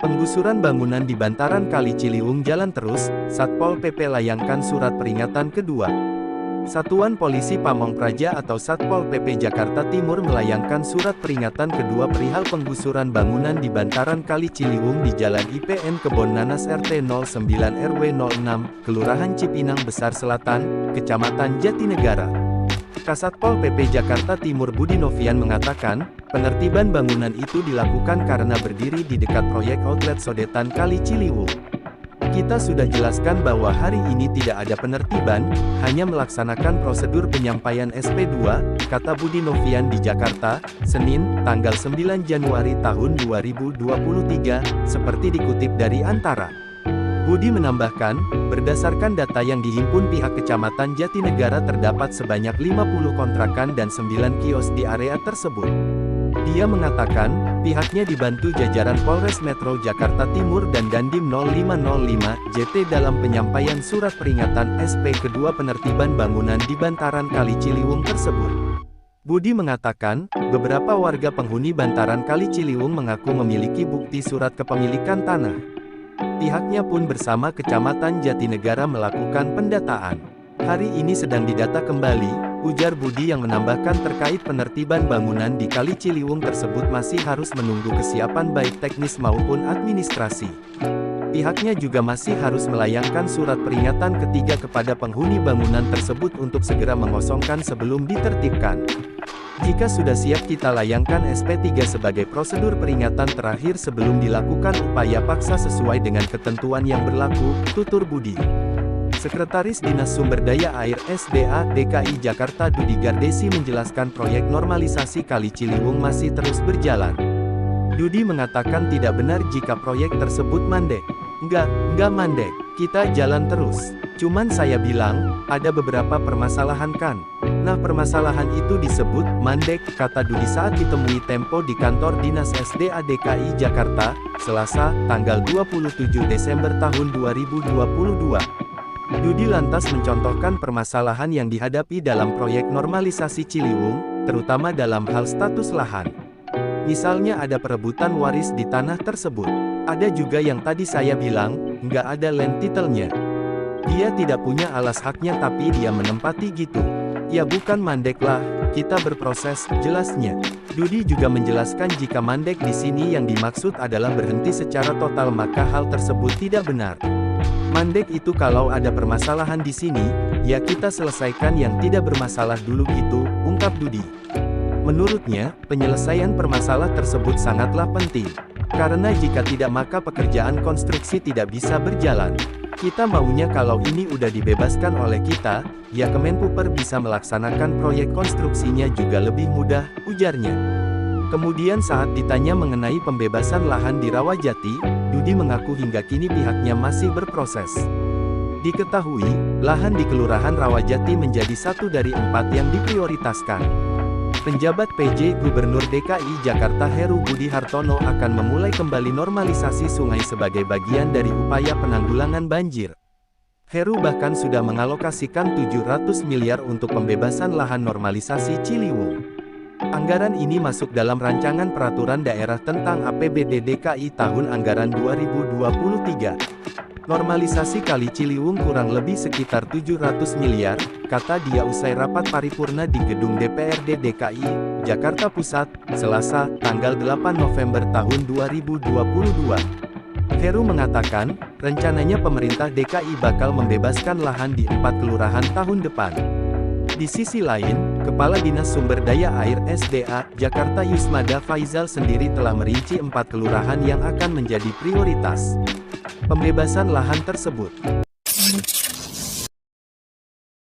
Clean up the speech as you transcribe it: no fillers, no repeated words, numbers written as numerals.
Penggusuran bangunan di bantaran Kali Ciliwung jalan terus, Satpol PP layangkan surat peringatan kedua. Satuan Polisi Pamong Praja atau Satpol PP Jakarta Timur melayangkan surat peringatan kedua perihal penggusuran bangunan di bantaran Kali Ciliwung di Jalan IPN Kebon Nanas RT 09 RW 06, Kelurahan Cipinang Besar Selatan, Kecamatan Jatinegara. Kasatpol PP Jakarta Timur Budi Novian mengatakan, penertiban bangunan itu dilakukan karena berdiri di dekat proyek outlet sodetan Kali Ciliwung. Kita sudah jelaskan bahwa hari ini tidak ada penertiban, hanya melaksanakan prosedur penyampaian SP2, kata Budi Novian di Jakarta, Senin, tanggal 9 Januari tahun 2023, seperti dikutip dari Antara. Budi menambahkan, berdasarkan data yang dihimpun pihak Kecamatan Jatinegara terdapat sebanyak 50 kontrakan dan 9 kios di area tersebut. Dia mengatakan, pihaknya dibantu jajaran Polres Metro Jakarta Timur dan Dandim 0505 JT dalam penyampaian surat peringatan SP kedua penertiban bangunan di bantaran Kali Ciliwung tersebut. Budi mengatakan, beberapa warga penghuni bantaran Kali Ciliwung mengaku memiliki bukti surat kepemilikan tanah. Pihaknya pun bersama Kecamatan Jatinegara melakukan pendataan. Hari ini sedang didata kembali, ujar Budi yang menambahkan terkait penertiban bangunan di Kali Ciliwung tersebut masih harus menunggu kesiapan baik teknis maupun administrasi. Pihaknya juga masih harus melayangkan surat peringatan ketiga kepada penghuni bangunan tersebut untuk segera mengosongkan sebelum ditertibkan. Jika sudah siap kita layangkan SP3 sebagai prosedur peringatan terakhir sebelum dilakukan upaya paksa sesuai dengan ketentuan yang berlaku, tutur Budi. Sekretaris Dinas Sumber Daya Air SDA DKI Jakarta Dudi Gardesi menjelaskan proyek normalisasi Kali Ciliwung masih terus berjalan. Dudi mengatakan tidak benar jika proyek tersebut mandek. Enggak mandek, kita jalan terus. Cuman saya bilang, ada beberapa permasalahan kan. Nah permasalahan itu disebut mandek, kata Dudi saat ditemui Tempo di kantor Dinas SDA DKI Jakarta, Selasa, tanggal 27 Desember tahun 2022. Dudi lantas mencontohkan permasalahan yang dihadapi dalam proyek normalisasi Ciliwung, terutama dalam hal status lahan. Misalnya ada perebutan waris di tanah tersebut. Ada juga yang tadi saya bilang, nggak ada land title-nya. Dia tidak punya alas haknya tapi dia menempati gitu. Ya bukan mandek lah, kita berproses, jelasnya. Dudi juga menjelaskan jika mandek di sini yang dimaksud adalah berhenti secara total maka hal tersebut tidak benar. Mandek itu kalau ada permasalahan di sini, ya kita selesaikan yang tidak bermasalah dulu gitu, ungkap Dudi. Menurutnya, penyelesaian permasalahan tersebut sangatlah penting. Karena jika tidak maka pekerjaan konstruksi tidak bisa berjalan. Kita maunya kalau ini udah dibebaskan oleh kita, ya Kemenpuper bisa melaksanakan proyek konstruksinya juga lebih mudah, ujarnya. Kemudian saat ditanya mengenai pembebasan lahan di Rawajati, Dudi mengaku hingga kini pihaknya masih berproses. Diketahui, lahan di Kelurahan Rawajati menjadi satu dari 4 yang diprioritaskan. Penjabat PJ Gubernur DKI Jakarta Heru Budi Hartono akan memulai kembali normalisasi sungai sebagai bagian dari upaya penanggulangan banjir. Heru bahkan sudah mengalokasikan 700 miliar untuk pembebasan lahan normalisasi Ciliwung. Anggaran ini masuk dalam rancangan peraturan daerah tentang APBD DKI tahun anggaran 2023. Normalisasi Kali Ciliwung kurang lebih sekitar 700 miliar, kata dia usai rapat paripurna di gedung DPRD DKI, Jakarta Pusat, Selasa, tanggal 8 November tahun 2022. Heru mengatakan, rencananya pemerintah DKI bakal membebaskan lahan di 4 kelurahan tahun depan. Di sisi lain, Kepala Dinas Sumber Daya Air SDA, Jakarta Yusmada Faizal sendiri telah merinci 4 kelurahan yang akan menjadi prioritas pembebasan lahan tersebut.